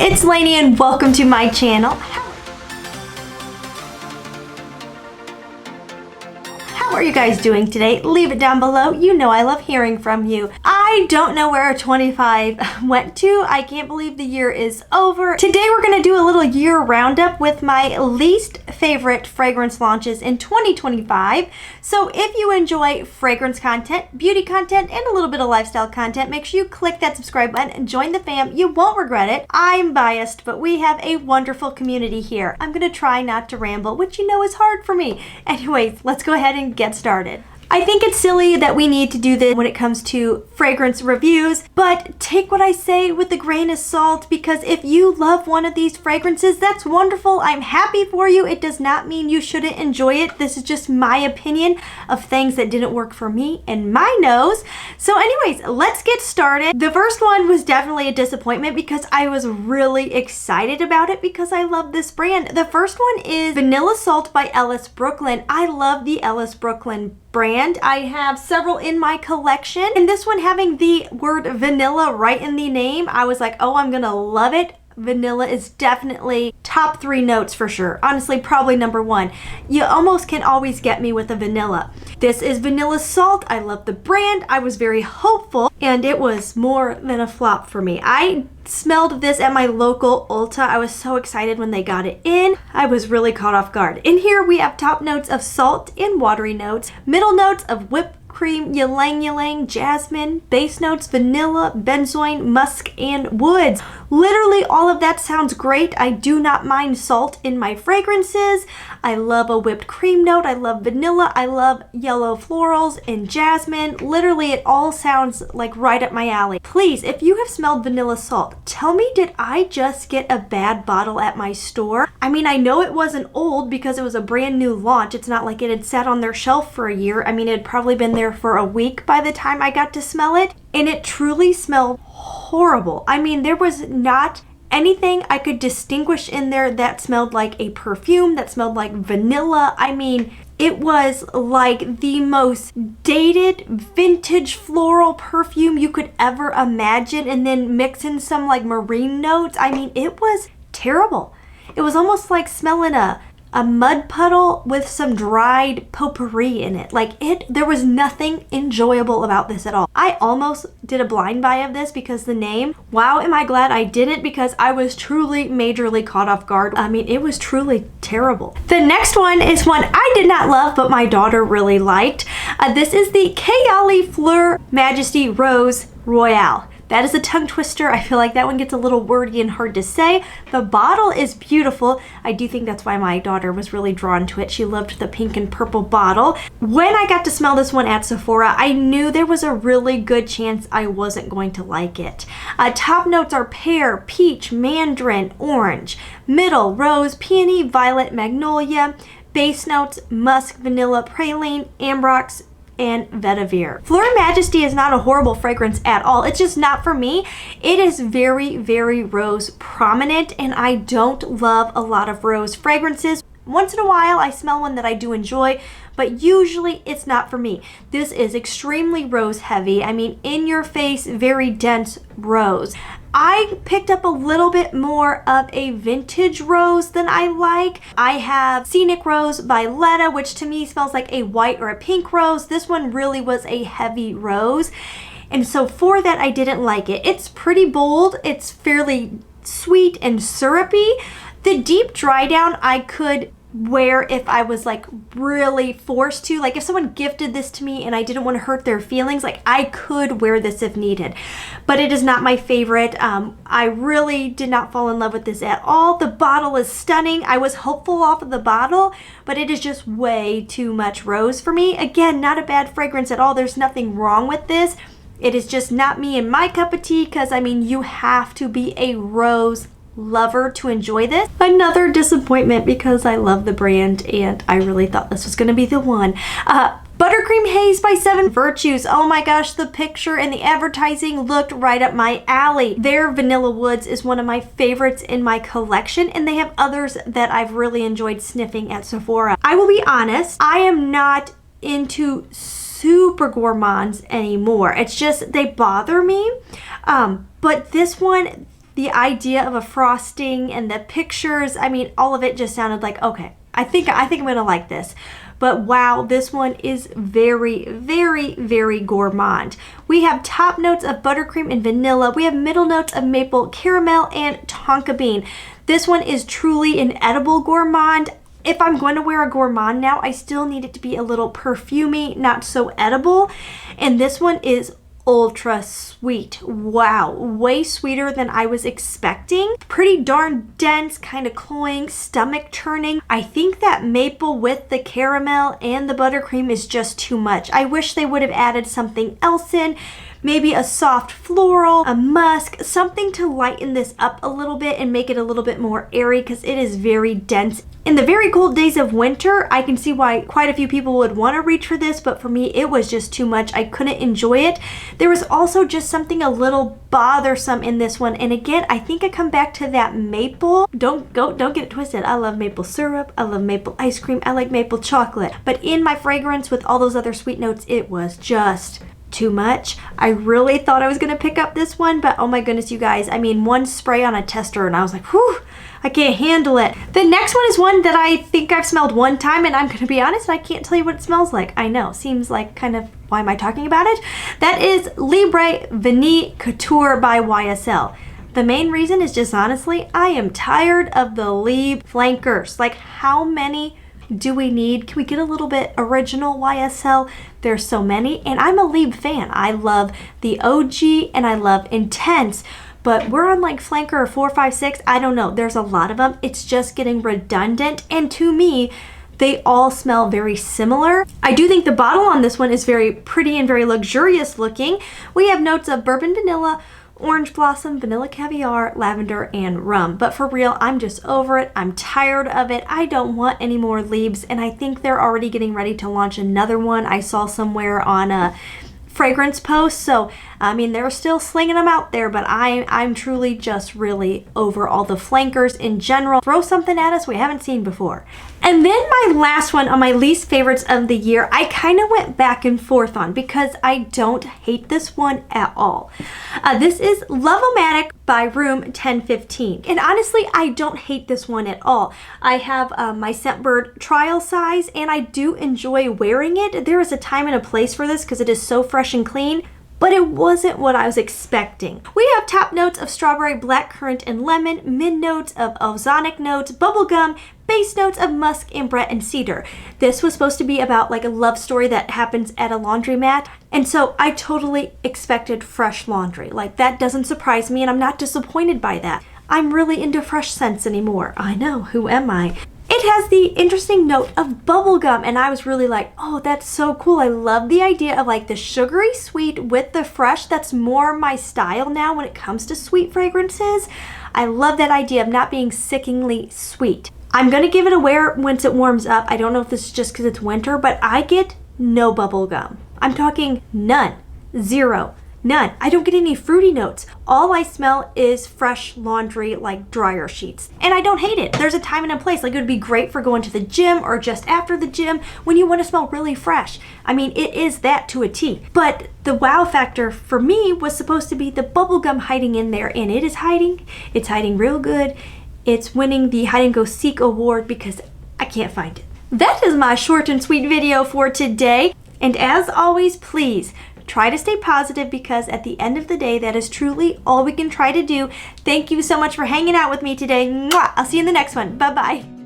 it's Laynie and welcome to my channel. How are you guys doing today? Leave it down below. You know I love hearing from you. I don't know where 25 went to. I can't believe the year is over. Today we're going to do a little year roundup with my least favorite fragrance launches in 2025. So if you enjoy fragrance content, beauty content, and a little bit of lifestyle content, make sure you click that subscribe button and join the fam. You won't regret it. I'm biased, but we have a wonderful community here. I'm going to try not to ramble, which you know is hard for me. Anyways, let's go ahead and get started. I think it's silly that we need to do this when it comes to fragrance reviews, but take what I say with a grain of salt, because if you love one of these fragrances, that's wonderful. I'm happy for you. It does not mean you shouldn't enjoy it. This is just my opinion of things that didn't work for me and my nose. So anyways, let's get started. The first one was definitely a disappointment because I was really excited about it because I love this brand. The first one is Vanilla Salt by Ellis Brooklyn. I love the Ellis Brooklyn brand. I have several in my collection, and this one having the word vanilla right in the name, I was like, oh, I'm gonna love it. Vanilla is definitely top 3 notes for sure. Honestly, probably number 1. You almost can always get me with a vanilla. This is Vanilla Salt. I love the brand. I was very hopeful, and it was more than a flop for me. I smelled this at my local Ulta. I was so excited when they got it in. I was really caught off guard. In here we have top notes of salt and watery notes, middle notes of whipped cream, ylang ylang, jasmine, base notes, vanilla, benzoin, musk, and woods. Literally all of that sounds great. I do not mind salt in my fragrances. I love a whipped cream note. I love vanilla. I love yellow florals and jasmine. Literally it all sounds like right up my alley. Please, if you have smelled Vanilla Salt, tell me, did I just get a bad bottle at my store? I mean, I know it wasn't old because it was a brand new launch. It's not like it had sat on their shelf for a year. I mean, it had probably been there for a week by the time I got to smell it, and it truly smelled horrible. I mean, there was not anything I could distinguish in there that smelled like a perfume, that smelled like vanilla. I mean, it was like the most dated vintage floral perfume you could ever imagine, and then mix in some like marine notes. I mean, it was terrible. It was almost like smelling a mud puddle with some dried potpourri in it. There was nothing enjoyable about this at all. I almost did a blind buy of this because the name. Wow, am I glad I didn't, because I was truly majorly caught off guard. I mean, it was truly terrible. The next one is one I did not love, but my daughter really liked. This is the Kayali Fleur Majesty Rose Royale. That is a tongue twister. I feel like that one gets a little wordy and hard to say. The bottle is beautiful. I do think that's why my daughter was really drawn to it. She loved the pink and purple bottle. When I got to smell this one at Sephora, I knew there was a really good chance I wasn't going to like it. Top notes are pear, peach, mandarin, orange. Middle, rose, peony, violet, magnolia. Base notes, musk, vanilla, praline, ambrox, and vetiver. Fleur Majesty is not a horrible fragrance at all. It's just not for me. It is very, very rose prominent, and I don't love a lot of rose fragrances. Once in a while, I smell one that I do enjoy, but usually it's not for me. This is extremely rose heavy. I mean, in your face, very dense rose. I picked up a little bit more of a vintage rose than I like. I have Scenic Rose by Letta, which to me smells like a white or a pink rose. This one really was a heavy rose, and so for that I didn't like it. It's pretty bold. It's fairly sweet and syrupy. The deep dry down I could wear if I was like really forced to. Like if someone gifted this to me and I didn't want to hurt their feelings, like I could wear this if needed, but it is not my favorite. I really did not fall in love with this at all. The bottle is stunning. I was hopeful off of the bottle, but it is just way too much rose for me. Again, not a bad fragrance at all. There's nothing wrong with this. It is just not me and my cup of tea, because I mean, you have to be a rose lover to enjoy this. Another disappointment because I love the brand and I really thought this was going to be the one. Buttercream Haze by 7 Virtues. Oh my gosh, the picture and the advertising looked right up my alley. Their Vanilla Woods is one of my favorites in my collection, and they have others that I've really enjoyed sniffing at Sephora. I will be honest, I am not into super gourmands anymore. It's just they bother me. But this one, the idea of a frosting and the pictures, I mean, all of it just sounded like, okay, I think I'm gonna like this. But wow, this one is very, very, very gourmand. We have top notes of buttercream and vanilla. We have middle notes of maple caramel and tonka bean. This one is truly an edible gourmand. If I'm going to wear a gourmand now, I still need it to be a little perfumey, not so edible. And this one is ultra sweet. Wow, way sweeter than I was expecting. Pretty darn dense, kind of cloying, stomach turning. I think that maple with the caramel and the buttercream is just too much. I wish they would have added something else in. Maybe a soft floral, a musk, something to lighten this up a little bit and make it a little bit more airy because it is very dense. In the very cold days of winter, I can see why quite a few people would want to reach for this, but for me, it was just too much. I couldn't enjoy it. There was also just something a little bothersome in this one. And again, I think I come back to that maple. Don't get it twisted. I love maple syrup. I love maple ice cream. I like maple chocolate. But in my fragrance with all those other sweet notes, it was just too much. I really thought I was going to pick up this one, but oh my goodness, you guys. I mean, one spray on a tester and I was like, whew, I can't handle it. The next one is one that I think I've smelled one time, and I'm going to be honest, I can't tell you what it smells like. I know, seems like kind of, why am I talking about it? That is Libre Vanille Couture by YSL. The main reason is just honestly, I am tired of the Libre flankers. Like, how many do we need? Can we get a little bit original YSL? There's so many, and I'm a Libre fan. I love the OG and I love Intense, but we're on like flanker 4, 5, 6. I don't know. There's a lot of them. It's just getting redundant, and to me, they all smell very similar. I do think the bottle on this one is very pretty and very luxurious looking. We have notes of bourbon vanilla, orange blossom, vanilla caviar, lavender, and rum. But for real, I'm just over it. I'm tired of it. I don't want any more Libres, and I think they're already getting ready to launch another one. I saw somewhere on a fragrance post, so I mean, they're still slinging them out there, but I'm truly just really over all the flankers in general. Throw something at us we haven't seen before. And then my last one on my least favorites of the year, I kind of went back and forth on because I don't hate this one at all. This is Love-O-Matic by Room 1015. And honestly, I don't hate this one at all. I have my Scentbird trial size, and I do enjoy wearing it. There is a time and a place for this because it is so fresh and clean, but it wasn't what I was expecting. We have top notes of strawberry, blackcurrant, and lemon, mid notes of ozonic notes, bubblegum, base notes of musk, ambrette, and cedar. This was supposed to be about like a love story that happens at a laundromat, and so I totally expected fresh laundry. Like, that doesn't surprise me, and I'm not disappointed by that. I'm really into fresh scents anymore. I know, who am I? It has the interesting note of bubblegum, and I was really like, oh, that's so cool. I love the idea of like the sugary sweet with the fresh. That's more my style now when it comes to sweet fragrances. I love that idea of not being sickeningly sweet. I'm going to give it a wear once it warms up. I don't know if this is just because it's winter, but I get no bubblegum. I'm talking none, zero, none. I don't get any fruity notes. All I smell is fresh laundry, like dryer sheets. And I don't hate it. There's a time and a place. Like, it would be great for going to the gym or just after the gym when you want to smell really fresh. I mean, it is that to a T. But the wow factor for me was supposed to be the bubblegum hiding in there, and it is hiding. It's hiding real good. It's winning the Hide and Go Seek award because I can't find it. That is my short and sweet video for today. And as always, please try to stay positive, because at the end of the day, that is truly all we can try to do. Thank you so much for hanging out with me today. Mwah! I'll see you in the next one. Bye-bye.